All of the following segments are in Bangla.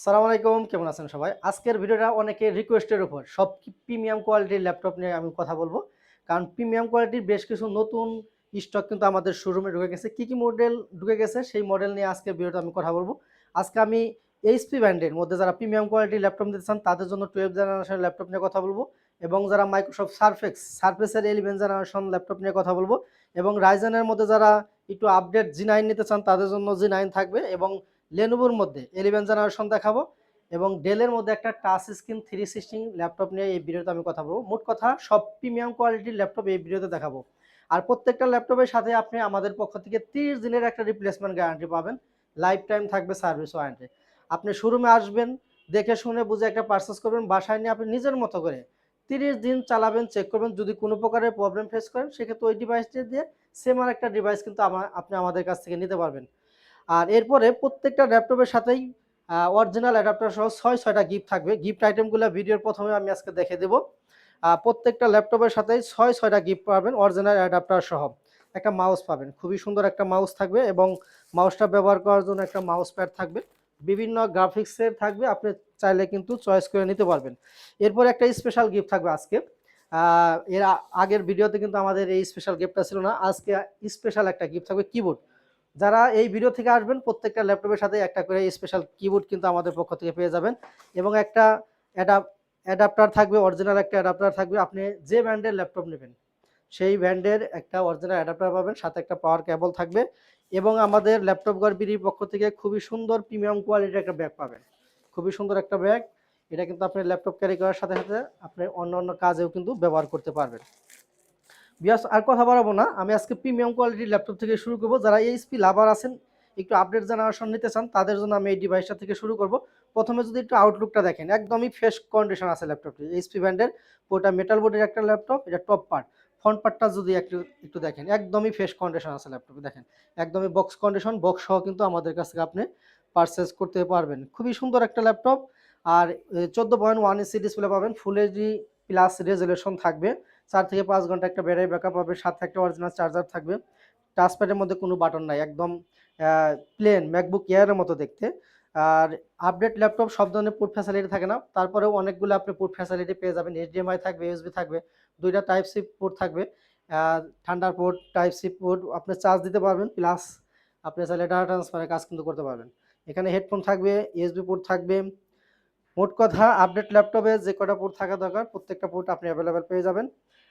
আসসালামু আলাইকুম, কেমন আছেন সবাই? আজকের ভিডিওটা অনেকের রিকোয়েস্টের উপর সব প্রিমিয়াম কোয়ালিটির ল্যাপটপ নিয়ে আমি কথা বলবো। কারণ প্রিমিয়াম কোয়ালিটির বেশ কিছু নতুন স্টক কিন্তু আমাদের শোরুমে ঢুকে গেছে। কি মডেল ঢুকে গেছে সেই মডেল নিয়ে আজকের ভিডিওতে আমি কথা বলবো। আজকে আমি এইচপি ব্র্যান্ডের মধ্যে যারা প্রিমিয়াম কোয়ালিটির ল্যাপটপ নিতে চান তাদের জন্য 12 জেনারেশনের ল্যাপটপ নিয়ে কথা বলবো, এবং যারা মাইক্রোসফট সারফেসের 11 জেনারেশন ল্যাপটপ নিয়ে কথা বলবো, এবং রাইজেনের মধ্যে যারা একটু আপডেট জি9 নিতে চান তাদের জন্য জি9 থাকবে, এবং লেনোভোর মধ্যে 11 জেনারেশন দেখাবো, এবং ডেলের মধ্যে একটা টাচ স্ক্রিন 360 ল্যাপটপ নিয়ে এই ভিডিওতে আমি কথা বলবো। মোট কথা সব প্রিমিয়াম কোয়ালিটির ল্যাপটপ এই ভিডিওতে দেখাবো। আর প্রত্যেকটা ল্যাপটপের সাথে আপনি আমাদের পক্ষ থেকে 30 দিনের একটা রিপ্লেসমেন্ট গ্যারান্টি পাবেন। লাইফ টাইম থাকবে সার্ভিস ওয়ারেন্টি। আপনি শোরুমে আসবেন, দেখে শুনে বুঝে একটা পারচেস করবেন, বাসায় নিয়ে আপনি নিজের মতো করে 30 দিন চালাবেন, চেক করবেন। যদি কোনো প্রকারের প্রবলেম ফেস করেন সেক্ষেত্রে ওই ডিভাইসটি দিয়ে সেম আর একটা ডিভাইস কিন্তু আপনি আমাদের কাছ থেকে নিতে পারবেন। আর এরপরে প্রত্যেকটা ল্যাপটপের সাথেই অরিজিনাল অ্যাডাপ্টার সহ 6টা গিফট থাকবে। গিফট আইটেমগুলো ভিডিওর প্রথমে আমি আজকে দেখে দেবো। প্রত্যেকটা ল্যাপটপের সাথেই 6টা গিফট পাবেন অরিজিনাল অ্যাডাপ্টার সহ। একটা মাউস পাবেন, খুবই সুন্দর একটা মাউস থাকবে, এবং মাউসটা ব্যবহার করার জন্য একটা মাউস প্যাড থাকবে, বিভিন্ন গ্রাফিক্সের থাকবে, আপনি চাইলে কিন্তু চয়েস করে নিতে পারবেন। এরপর একটা স্পেশাল গিফট থাকবে আজকে। আগের ভিডিওতে কিন্তু আমাদের এই স্পেশাল গিফটটা ছিল না, আজকে স্পেশাল একটা গিফট থাকবে, কিবোর্ড। যারা এই ভিডিও থেকে আসবেন প্রত্যেকটা ল্যাপটপের সাথে একটা করে স্পেশাল কিবোর্ড কিন্তু আমাদের পক্ষ থেকে পেয়ে যাবেন, এবং একটা অ্যাডাপ্টার থাকবে, অরিজিনাল একটা অ্যাডাপ্টার থাকবে। আপনি যে ব্র্যান্ডের ল্যাপটপ নেবেন সেই ব্র্যান্ডের একটা অরিজিনাল অ্যাডাপ্টার পাবেন, সাথে একটা পাওয়ার কেবল থাকবে, এবং আমাদের ল্যাপটপ গড়বিডির পক্ষ থেকে খুবই সুন্দর প্রিমিয়াম কোয়ালিটির একটা ব্যাগ পাবেন। খুবই সুন্দর একটা ব্যাগ, এটা কিন্তু আপনি ল্যাপটপ ক্যারি করার সাথে সাথে আপনি অন্য অন্য কাজেও কিন্তু ব্যবহার করতে পারবেন। বিয়াস আর কথা বাড়াবো না, আমি আজকে প্রিমিয়াম কোয়ালিটির ল্যাপটপ থেকে শুরু করব। যারা এইচপি লাভার আছেন, একটু আপডেট জেনারেশন নিতে চান, তাদের জন্য আমি এই ডিভাইসটা থেকে শুরু করব। প্রথমে যদি একটু আউটলুকটা দেখেন, একদমই ফ্রেশ কন্ডিশন আছে ল্যাপটপটি। এইচপি ব্র্যান্ডের পুরোটা মেটাল বডির একটা ল্যাপটপ, এটা টপ পার্ট। ফ্রন্ট পার্টটা যদি একটু একটু দেখেন, একদমই ফ্রেশ কন্ডিশন আছে ল্যাপটপে। দেখেন একদমই বক্স কন্ডিশন, বক্স সহ কিন্তু আমাদের কাছ থেকে আপনি পারচেস করতে পারবেন। খুবই সুন্দর একটা ল্যাপটপ। আর 14.1 ইঞ্চি ডিসপ্লে পাবেন, ফুল এইচডি প্লাস রেজুলেশন থাকবে, 4 থেকে 5 ঘন্টা একটা ব্যাটারি ব্যাকআপ হবে, সাথে একটা অরিজিনাল চার্জার থাকবে। টাচপ্যাডের মধ্যে কোনো বাটন নাই, একদম প্লেন ম্যাকবুক এয়ারের মতো দেখতে। আর আপডেট ল্যাপটপ সব ধরনের পোর্ট ফ্যাসিলিটি থাকে না, তারপরেও অনেকগুলো আপনি পোর্ট ফ্যাসিলিটি পেয়ে যাবেন। এইচডিএমআই থাকবে, ইউএসবি থাকবে, 2টা টাইপ সি পোর্ট থাকবে, ঠান্ডার পোর্ট, টাইপ সি পোর্ট, আপনি চার্জ দিতে পারবেন, প্লাস আপনি চাইলে ডাটা ট্রান্সফারের কাজ কিন্তু করতে পারবেন। এখানে হেডফোন থাকবে, ইউএসবি পোর্ট থাকবে। মোট কথা আপডেট ল্যাপটপে যে কটা পোর্ট থাকা দরকার প্রত্যেকটা পোর্ট আপনি অ্যাভেলেবেল পেয়ে যাবেন।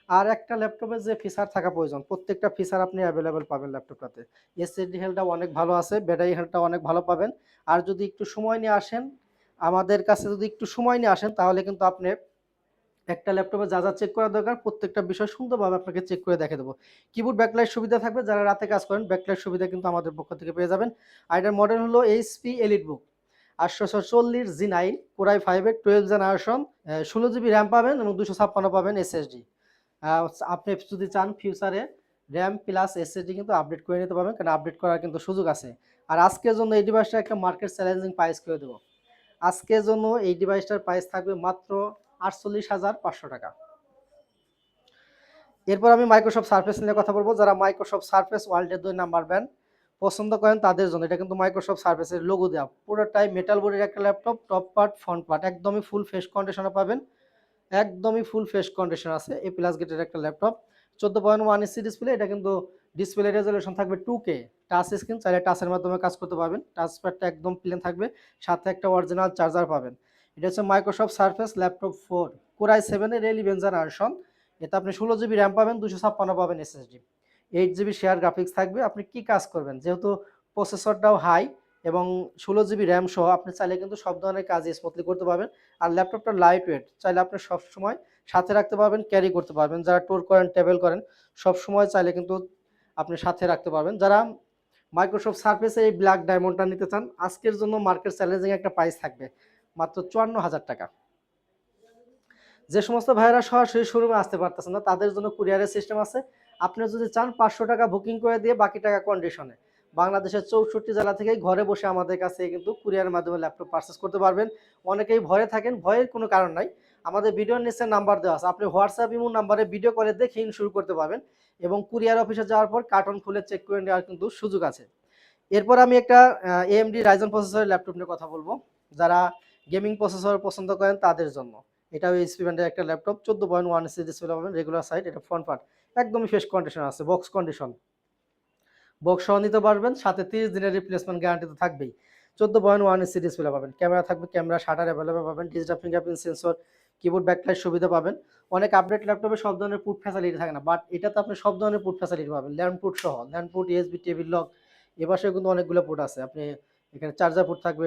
আর একটা ল্যাপটপে যে ফিচার থাকা প্রয়োজন প্রত্যেকটা ফিচার আপনি অ্যাভেলেবেল পাবেন ল্যাপটপটাতে। এসএসডি হেলথটাও অনেক ভালো আছে, ব্যাটারি হেলথটাও অনেক ভালো পাবেন। আর যদি একটু সময় নিয়ে আসেন, আমাদের কাছে যদি একটু সময় নিয়ে আসেন, তাহলে কিন্তু আপনি একটা ল্যাপটপে যা যা চেক করা দরকার প্রত্যেকটা বিষয় সুন্দরভাবে আপনাকে চেক করে দেখে দেবো। কিবোর্ড ব্যাকলাইট সুবিধা থাকবে, যারা রাতে কাজ করেন ব্যাকলাইট সুবিধা কিন্তু আমাদের পক্ষ থেকে পেয়ে যাবেন। আর এটার মডেল হলো এইচপি এলিট বুক 840 জি9 কোরাই 5-এর 12 জেনারেশন, 16 জিবি র্যাম পাবেন, এবং 256 পাবেন এসএসডি। আপনি যদি চান ফিউচারে র্যাম প্লাস এসএসডি কিন্তু আপডেট করে নিতে পারবেন, কারণ আপডেট করার কিন্তু সুযোগ আছে। আর আজকের জন্য এই ডিভাইসটা একটা মার্কেট চ্যালেঞ্জিং প্রাইস করে দেবো। আজকের জন্য এই ডিভাইসটার প্রাইস থাকবে মাত্র 48,500 টাকা। এরপর আমি মাইক্রোসফট সারফেস নিয়ে কথা বলবো। যারা মাইক্রোসফট সারফেস ওয়ার্ল্ডের 2 নাম্বার ব্র্যান্ড পছন্দ করেন তাদের জন্য, এটা কিন্তু মাইক্রোসফট সারফেসের লোগো দেওয়া, পুরোটাই মেটাল বডির একটা laptop, top part front part একদমই ফুল ফ্রেশ কন্ডিশনে পাবেন, একদমই ফুল ফ্রেশ কন্ডিশন আছে। এ প্লাস গেটের একটা ল্যাপটপ, 14.1 ইঞ্চি ডিসপ্লে, এটা কিন্তু ডিসপ্লে রেজলিউশন থাকবে 2K, টাচ স্ক্রিন, চাইলে টাচের মাধ্যমে কাজ করতে পারবেন, টাচ প্যাডটা একদম প্লেন থাকবে, সাথে একটা অরিজিনাল চার্জার পাবেন। এটা হচ্ছে মাইক্রোসফট সারফেস ল্যাপটপ 4 কোরাই 7-এর 11 জেনারেশন। এতে আপনি 16 জিবি র্যাম পাবেন, 256 পাবেন এসএসডি, 8 জিবি শেয়ার গ্রাফিক্স থাকবে। আপনি কি কাজ করবেন, যেহেতু প্রসেসরটাও হাই এবং 16 জিবি র্যাম সহ আপনি চাইলে কিন্তু সব ধরনের কাজ স্মুথলি করতে পারবেন। আর ল্যাপটপটা লাইট ওয়েট, চাইলে আপনি সবসময় সাথে রাখতে পারবেন, ক্যারি করতে পারবেন। যারা ট্যুর করেন, ট্রাভেল করেন, সবসময় চাইলে কিন্তু আপনি সাথে রাখতে পারবেন। যারা মাইক্রোসফট সার্ফেসে এই ব্ল্যাক ডায়মন্ডটা নিতে চান, আজকের জন্য মার্কেট চ্যালেঞ্জিং একটা প্রাইস থাকবে মাত্র 54,000 টাকা। যে সমস্ত ভাইয়েরা সরাসরি শোরুমে আসতে পারতেছেন না, তাদের জন্য কুরিয়ারের সিস্টেম আছে। আপনি যদি চান 500 টাকা বুকিং করে দিয়ে বাকি টাকা কন্ডিশনে বাংলাদেশের 64 জেলা থেকেই ঘরে বসে আমাদের কাছে কিন্তু কুরিয়ারের মাধ্যমে ল্যাপটপ পারচেস করতে পারবেন। অনেকেই ভয়ে থাকেন, ভয়ের কোনো কারণ নাই। আমাদের ভিডিওর নিচে নাম্বার দেওয়া আছে, আপনি হোয়াটসঅ্যাপ ইমো নাম্বারে ভিডিও কলে দেখে শুরু করতে পারবেন, এবং কুরিয়ার অফিসে যাওয়ার পর কার্টন খুলে চেক করে নেওয়ার কিন্তু সুযোগ আছে। এরপর আমি একটা এএমডি রাইজন প্রসেসরের ল্যাপটপ নিয়ে কথা বলবো। যারা গেমিং প্রসেসর পছন্দ করেন তাদের জন্য। এটাও এইচপি ব্র্যান্ডের একটা ল্যাপটপ, 14.1 ইঞ্চি ডিসপ্লে পাবেন, রেগুলার সাইজ, এটা ফ্রন্ট পার্ট একদমই ফ্রেশ কন্ডিশন আছে, বক্স কন্ডিশন, বক্স সহ নিতে পারবেন, সাথে 30 দিনের রিপ্লেসমেন্ট গ্যারান্টি তো থাকবেই। 14.1 ইঞ্চি ডিসপ্লে পাবেন, ক্যামেরা থাকবে, ক্যামেরা শাটার অ্যাভেলেবল পাবেন, digital fingerprint sensor, keyboard backlight সুবিধা পাবেন। অনেক আপডেট ল্যাপটপে সব ধরনের পুট ফ্যাসিলিটি থাকে না, বাট এটাতে আপনি সব ধরনের পুট ফ্যাসিলিটি পাবেন, ল্যান্ড পুট সহ, land put, USB, table lock, এপাশে কিন্তু অনেকগুলো পোর্ট আছে। আপনি এখানে চার্জার পোর্ট থাকবে,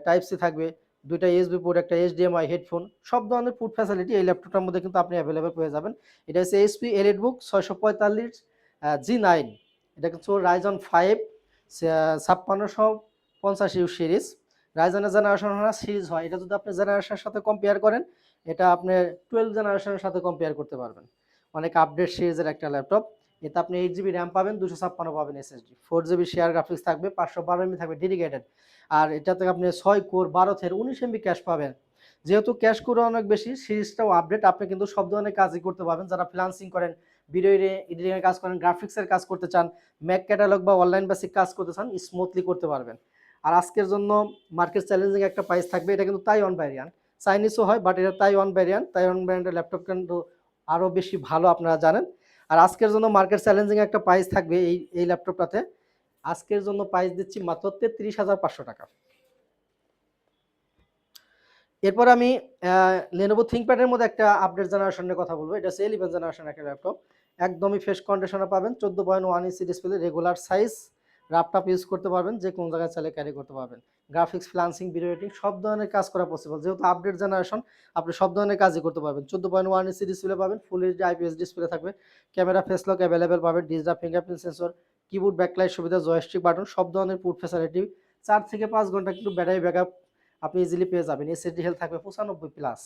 টাইপ সি থাকবে, দুইটা ইউএসবি পোর্ট, একটা এইচডিএমআই, হেডফোন, সব ধরনের পুট ফ্যাসিলিটি এই ল্যাপটপটার মধ্যে কিন্তু আপনি অ্যাভেলেবল পেয়ে যাবেন। এটা হচ্ছে এইচপি এলিটবুক 645 G9, এটা কিন্তু রাইজন 5 5650 সিরিজ, রাইজনের জেনারেশন সিরিজ হয়, এটা যদি আপনি জেনারেশনের সাথে কম্পেয়ার করেন, এটা আপনি 12 জেনারেশনের সাথে কম্পেয়ার করতে পারবেন। অনেক আপডেট সিরিজের একটা ল্যাপটপ। এতে আপনি 8 GB র্যাম পাবেন, 256 পাবেন এসএসডি, 4 GB শেয়ার গ্রাফিক্স থাকবে, 512 MB থাকবে ডেডিকেটেড। আর এটাতে আপনি 6 কোর 12 থ্রেড 19 MB ক্যাশ পাবেন। যেহেতু ক্যাশ কোর অনেক বেশি, সিরিজটাও আপডেট, আপনি কিন্তু সব ধরনের কাজই করতে পারবেন। যারা ফ্রিল্যান্সিং করেন, ভিডিও এডিটিং এর কাজ করেন, গ্রাফিক্সের কাজ করতে চান, ম্যাক ক্যাটালগ বা অনলাইন বেসিক কাজ করতে চান, স্মুথলি করতে পারবেন। আর আজকের জন্য মার্কেট চ্যালেঞ্জিং একটা প্রাইস থাকবে, এটা কিন্তু তাইওয়ান ভ্যারিয়ান্ট, চাইনিজও হয় বাট এটা তাইওয়ান ভ্যারিয়ান্ট, তাইওয়ান ব্র্যান্ডের ল্যাপটপ কিন্তু আরও বেশি ভালো, আপনারা জানেন। আর আজকের জন্য মার্কেট চ্যালেঞ্জিং একটা প্রাইস থাকবে এই ল্যাপটপটাতে, আজকের জন্য প্রাইস দিচ্ছি মাত্র 33,500 টাকা। এরপর আমি লেনোভো থিংকপ্যাডের মধ্যে একটা আপডেট জেনারেশনের কথা বলবো। এটা হচ্ছে 11 জেনারেশন একটা ল্যাপটপ, একদমই ফ্রেশ কন্ডিশনে পাবেন, 14.1 inch display, regular size, laptop use করতে পারবেন, যে কোনো জায়গায় চাইলে ক্যারি করতে পারবেন। গ্রাফিক্স, ফ্রিল্যান্সিং, ভিডিও এডিটিং সব ধরনের কাজ করা পসিবল, যেহেতু আপডেট জেনারেশন আপনি সব ধরনের কাজই করতে পারবেন। 14.1 ইঞ্চি ডিসপ্লে পাবেন, ফুল এইচডি আইপিএস ডিসপ্লে থাকবে, ক্যামেরা ফেস লক অ্যাভেলেবেল পাবেন, digital fingerprint sensor, keyboard backlight সুবিধা, জয়স্টিক বাটন, সব ধরনের পুট ফ্যাসিলিটি, 4 থেকে 5 ঘন্টা কিন্তু ব্যাটারি ব্যাকআপ আপনি ইজিলি পেয়ে যাবেন। এসএসডি হেলথ থাকবে 95+,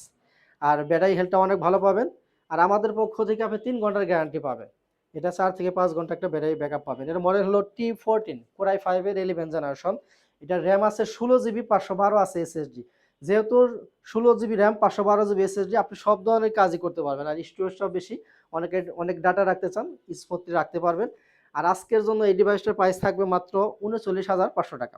আর ব্যাটারি হেলথটা অনেক ভালো পাবেন। আর আমাদের পক্ষ থেকে আপনি 3 ঘন্টার গ্যারান্টি পাবেন। এটা 4 থেকে 5 ঘন্টা একটা ব্যাটারি ব্যাকআপ পাবেন। এর মডেল হলো T14 Core i5 এর 11 জেনারেশন। এটা র্যাম আছে 16 GB, 512 আছে এসএসডি। যেহেতু 16 GB র্যাম, 512 GB এসএসডি, আপনি সব ধরনের কাজই করতে পারবেন। আর স্টোরেজটাও বেশি, অনেক ডাটা রাখতে চান, স্মুথলি রাখতে পারবেন। আর আজকের জন্য এই ডিভাইসটার প্রাইস থাকবে মাত্র 39,500 টাকা।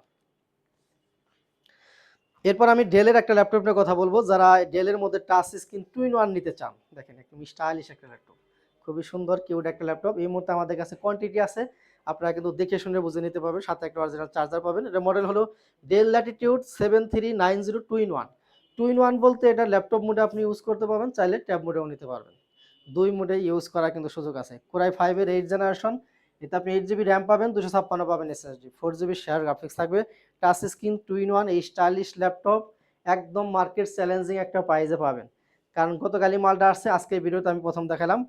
এরপর আমি ডেলের একটা ল্যাপটপ নিয়ে কথা বলবো। যারা ডেলের মধ্যে টাচ স্ক্রিন 2-in-1 নিতে চান, দেখেন একদম স্টাইলিশ একটা ল্যাপটপ, খুবই সুন্দর কিউট একটা ল্যাপটপ। এই মুহূর্তে আমাদের কাছে কোয়ান্টিটি আছে, আপনারা কিন্তু দেখে শুনে বুঝে নিতে পারবেন, সাথে একটা অরিজিনাল চার্জার পাবেন। এটা মডেল হলো ডেল ল্যাটিটিউড 7390 2-in-1। 2-in-1 বলতে এটা ল্যাপটপ মোডে আপনি ইউজ করতে পারবেন, চাইলে ট্যাব মোডেও নিতে পারবেন, দুই মোডে ইউজ করার কিন্তু সুযোগ আছে। কোরাই 5 এর 8 জেনারেশন, এতে আপনি 8 GB র্যাম পাবেন, 256 পাবেন এসএসডি, 4 GB শেয়ার গ্রাফিক্স থাকবে, টাচ স্ক্রিন 2-in-1 এই স্টাইলিশ ল্যাপটপ একদম মার্কেট চ্যালেঞ্জিং একটা প্রাইসে পাবেন। কারণ গতকালই মালটা আসছে, আজকের ভিডিওতে আমি প্রথম দেখালাম।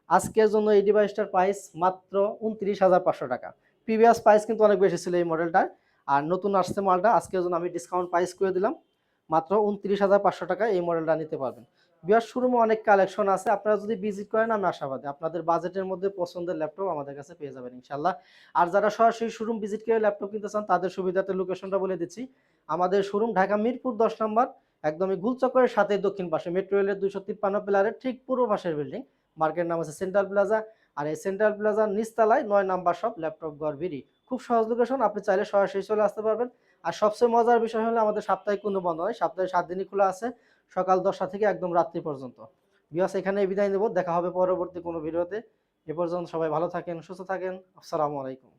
আজকের জন্য এই ডিভাইসটার প্রাইস মাত্র 29,500 টাকা। প্রিভিয়াস প্রাইস কিন্তু অনেক বেশি ছিল এই মডেলটার, আর নতুন আসছে মালটা, আজকের জন্য আমি ডিসকাউন্ট প্রাইস করে দিলাম, মাত্র 29,500 টাকা এই মডেলটা নিতে পারবেন। বিয়ার শোরুমে অনেক কালেকশন আছে, আপনারা যদি ভিজিট করেন আমি আশাবাদী আপনাদের বাজেটের মধ্যে পছন্দের ল্যাপটপ আমাদের কাছে পেয়ে যাবেন ইনশাল্লাহ। আর যারা সরাসরি শোরুম ভিজিট করে ল্যাপটপ কিনতে চান, তাদের সুবিধাতে লোকেশনটা বলে দিচ্ছি। আমাদের শোরুম ঢাকা মিরপুর 10 নম্বর, একদমই গুলচক্করের সাথে দক্ষিণ পাশে, মেট্রো রেলের 253 পিলারের ঠিক পূর্ব পাশের বিল্ডিং। মার্কেট নাম আছে সেন্ট্রাল প্লাজা, আর এই সেন্ট্রাল প্লাজার নিচতলায় 9 নাম্বার শপ ল্যাপটপ ঘর বিডি। খুব সহজ লোকেশন, আপনি চাইলে সরাসরি চলে আসতে পারবেন। আর সবচেয়ে মজার বিষয় হলো আমাদের সাপ্তাহিক কোনো বন্ধ নয়, সপ্তাহে 7 দিনই খোলা আছে, সকাল 10টা থেকে একদম রাত্রি পর্যন্ত। বিয়াস এখানে বিদায় নেব, দেখা হবে পরবর্তী কোনো ভিডিওতে। এ পর্যন্ত সবাই ভালো থাকেন, সুস্থ থাকেন, আসসালামু আলাইকুম।